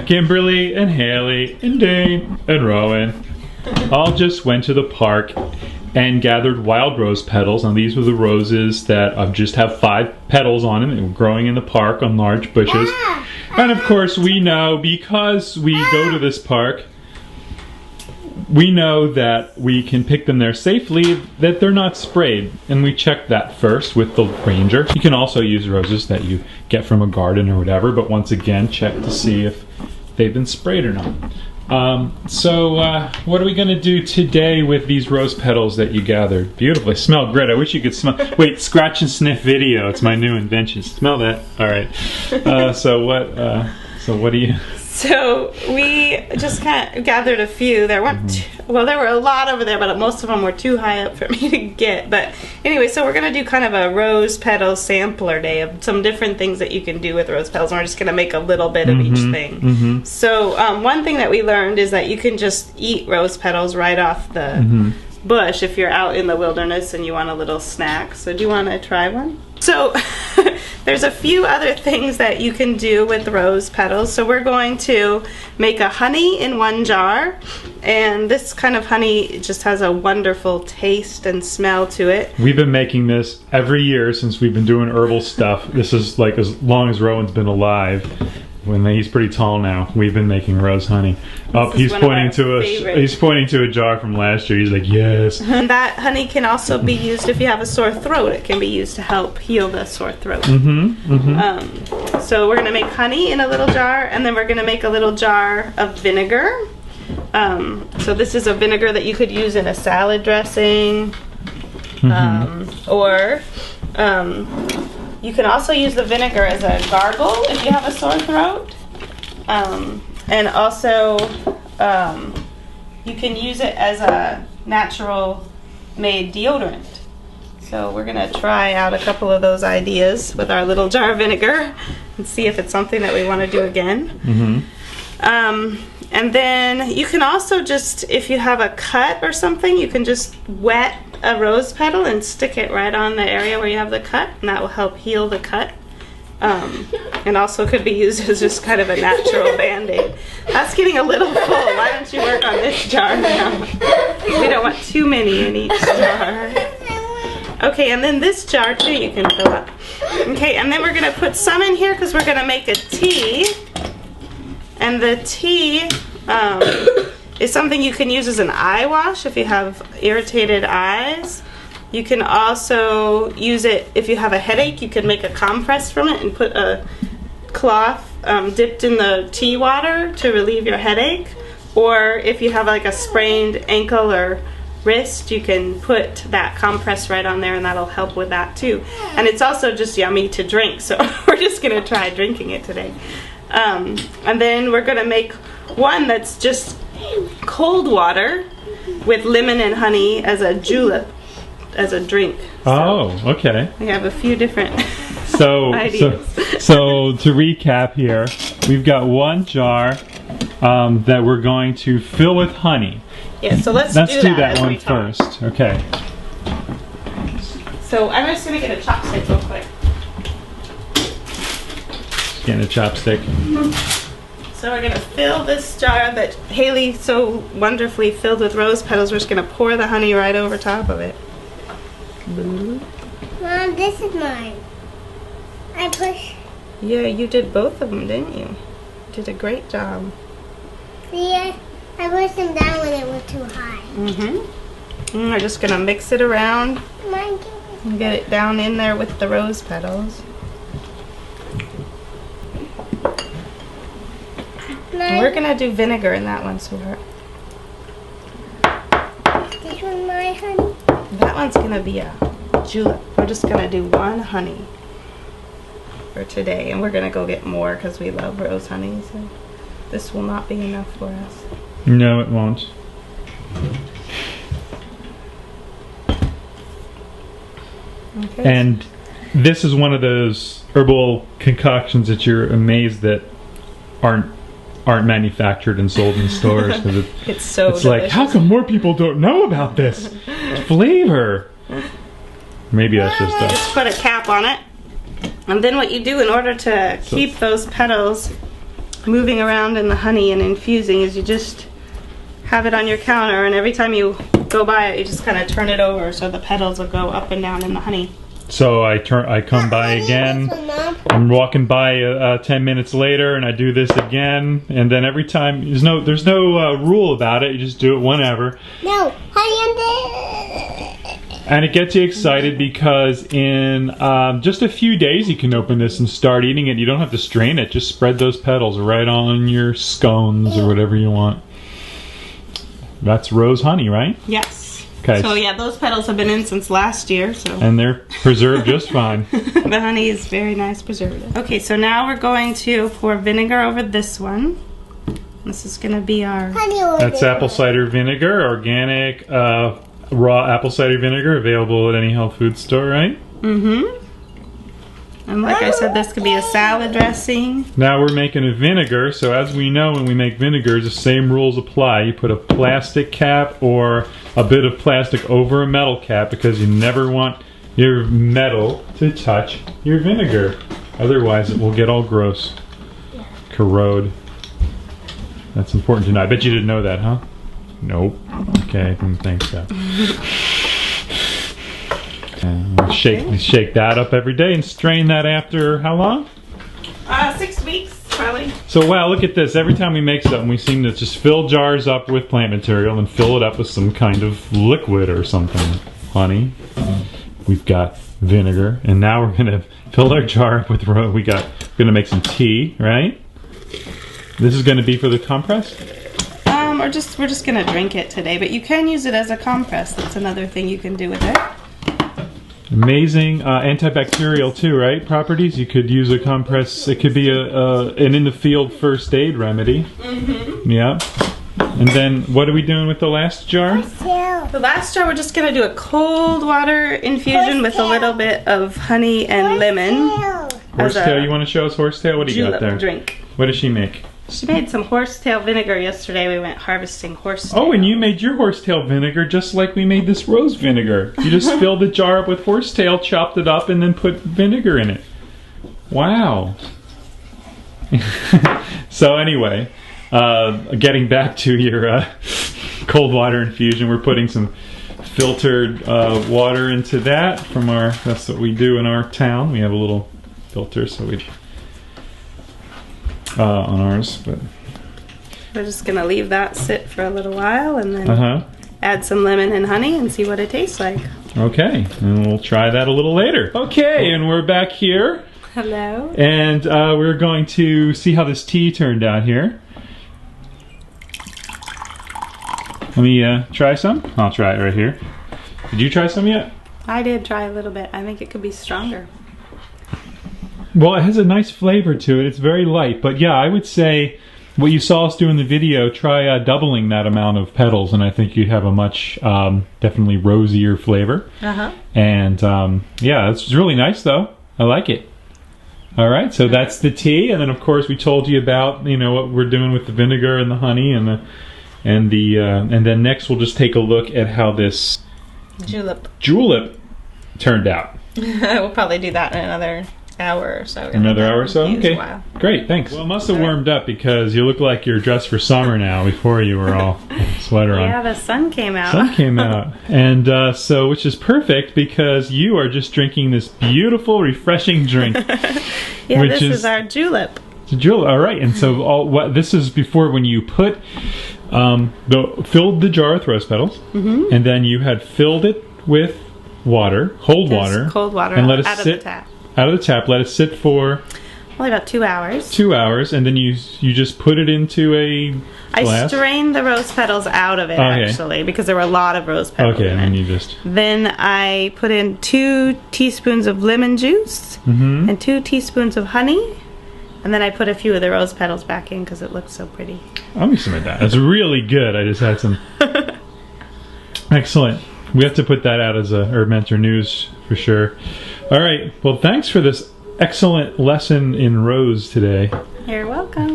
Kimberly and Haley and Dane and Rowan all just went to the park and gathered wild rose petals. Now these were the roses that just have 5 petals on them. They were growing in the park on large bushes. And of course we know, because we go to this park, we know that we can pick them there safely, that they're not sprayed. And we check that first with the ranger. You can also use roses that you get from a garden or whatever, but once again, check to see if they've been sprayed or not. What are we going to do today with these rose petals that you gathered? Beautiful. They smell great. I wish you could smell... Wait, scratch and sniff video. It's my new invention. Smell that. All right. So what do you... So we just kind of gathered a few. There weren't, well, there were a lot over there, but most of them were too high up for me to get. But anyway, so we're going to do kind of a rose petal sampler day of some different things that you can do with rose petals. And we're just going to make a little bit of each thing. So one thing that we learned is that you can just eat rose petals right off the bush if you're out in the wilderness and you want a little snack. So do you want to try one? So there's a few other things that you can do with rose petals. So we're going to make a honey in one jar, and this kind of honey just has a wonderful taste and smell to it. We've been making this every year since we've been doing herbal stuff. This is like as long as Rowan's been alive. When he's pretty tall now, we've been making rose honey. He's pointing to a jar from last year. He's like, yes. And that honey can also be used if you have a sore throat. It can be used to help heal the sore throat. So we're gonna make honey in a little jar, and then we're gonna make a little jar of vinegar. So this is a vinegar that you could use in a salad dressing, or you can also use the vinegar as a gargle if you have a sore throat. And also, you can use it as a natural made deodorant. So we're going to try out a couple of those ideas with our little jar of vinegar and see if it's something that we want to do again. And then you can also just, if you have a cut or something, you can just wet a rose petal and stick it right on the area where you have the cut, and that will help heal the cut. And also could be used as just kind of a natural band-aid. That's getting a little full. Why don't you work on this jar now? We don't want too many in each jar. Okay, and then this jar too you can fill up. Okay, and then we're going to put some in here because we're going to make a tea. And the tea is something you can use as an eye wash if you have irritated eyes. You can also use it if you have a headache. You can make a compress from it and put a cloth dipped in the tea water to relieve your headache. Or if you have like a sprained ankle or wrist, you can put that compress right on there and that'll help with that too. And it's also just yummy to drink, so we're just going to try drinking it today. And then we're going to make one that's just cold water with lemon and honey as a julep, as a drink. Oh, okay. We have a few different ideas. So to recap here, we've got one jar that we're going to fill with honey. Yeah, so let's do that one first. Okay. So I'm just going to get a chopstick real quick. Getting a chopstick. So we're going to fill this jar that Haley so wonderfully filled with rose petals. We're just going to pour the honey right over top of it. Mom, this is mine. I push. Yeah, you did both of them, didn't you? You did a great job. See, I pushed them down when it was too high. And we're just going to mix it around Mine, and get it down in there with the rose petals. And we're going to do vinegar in that one, sweetheart. This one my honey? That one's going to be a julep. We're just going to do one honey for today. And we're going to go get more because we love rose honey. So this will not be enough for us. No, it won't. Okay. And this is one of those herbal concoctions that you're amazed that aren't manufactured and sold in stores. It's so delicious. Like, how come more people don't know about this flavor? Maybe that's just us. Just put a cap on it. And then what you do in order to keep those petals moving around in the honey and infusing is you just have it on your counter, and every time you go by it, you just kind of turn it over so the petals will go up and down in the honey. So I come by again. I'm walking by 10 minutes later, and I do this again, and then every time there's no rule about it. You just do it whenever. No, honey, and it gets you excited because in just a few days you can open this and start eating it. You don't have to strain it. Just spread those petals right on your scones or whatever you want. That's rose honey, right? Yes. Okay. So yeah, those petals have been in since last year, so. And they're preserved just fine. The honey is very nice preservative. Okay, so now we're going to pour vinegar over this one. This is going to be our... That's apple cider vinegar, organic, raw apple cider vinegar, available at any health food store, right? Mm-hmm. And like I said, this could be a salad dressing. Now we're making a vinegar, so as we know when we make vinegars, the same rules apply. You put a plastic cap or a bit of plastic over a metal cap because you never want your metal to touch your vinegar. Otherwise it will get all gross. Corrode. That's important to know. I bet you didn't know that, huh? Nope. Okay, I didn't think so. Shake that up every day and strain that after how long? 6 weeks, probably. So wow, look at this. Every time we make something, we seem to just fill jars up with plant material and fill it up with some kind of liquid or something. Honey. We've got vinegar, and now we're gonna fill our jar up with we're gonna make some tea, right? This is gonna be for the compress? We're just gonna drink it today, but you can use it as a compress. That's another thing you can do with it. Amazing antibacterial too, right? Properties. You could use a compress. It could be an in the field first aid remedy. Mm-hmm. Yeah. And then what are we doing with the last jar? The last jar, we're just gonna do a cold water infusion with a little bit of honey and lemon. Horsetail. You want to show us horsetail? What do you got there? Drink. What does she make? She made some horsetail vinegar yesterday. We went harvesting horsetail. Oh, and you made your horsetail vinegar just like we made this rose vinegar. You just filled the jar up with horsetail, chopped it up, and then put vinegar in it. Wow. So anyway, getting back to your cold water infusion, we're putting some filtered water into that from that's what we do in our town. We have a little filter, so we on ours, but we're just gonna leave that sit for a little while and then add some lemon and honey and see what it tastes like. Okay, and we'll try that a little later. Okay, and we're back here. Hello. And we're going to see how this tea turned out here. Let me try some. I'll try it right here. Did you try some yet? I did try a little bit. I think it could be stronger. Well, it has a nice flavor to it. It's very light, but yeah, I would say what you saw us do in the video, try doubling that amount of petals, and I think you'd have a much definitely rosier flavor. And yeah, it's really nice though. I like it. All right, so that's the tea, and then of course we told you about what we're doing with the vinegar and the honey and then next we'll just take a look at how this julep turned out. We'll probably do that in another hour or so. Another hour or so? Okay. Great, thanks. Well, it must have warmed up because you look like you're dressed for summer now. Before you were all sweater on. Yeah, the sun came out. Sun came out. And so, which is perfect because you are just drinking this beautiful, refreshing drink. Yeah, this is our julep. Julep, all right. And so this is before when you put, filled the jar with rose petals, and then you had filled it with water, cold water, and let it sit out of the tap. Let it sit for only about 2 hours. 2 hours, and then you just put it into a glass. I strained the rose petals out of it actually because there were a lot of rose petals. Okay, in and it. you just. Then I put in 2 teaspoons of lemon juice and 2 teaspoons of honey, and then I put a few of the rose petals back in because it looked so pretty. I'll be some of that. It's really good. I just had some. Excellent. We have to put that out as a Herb Mentor News for sure. All right. Well, thanks for this excellent lesson in rose today. You're welcome.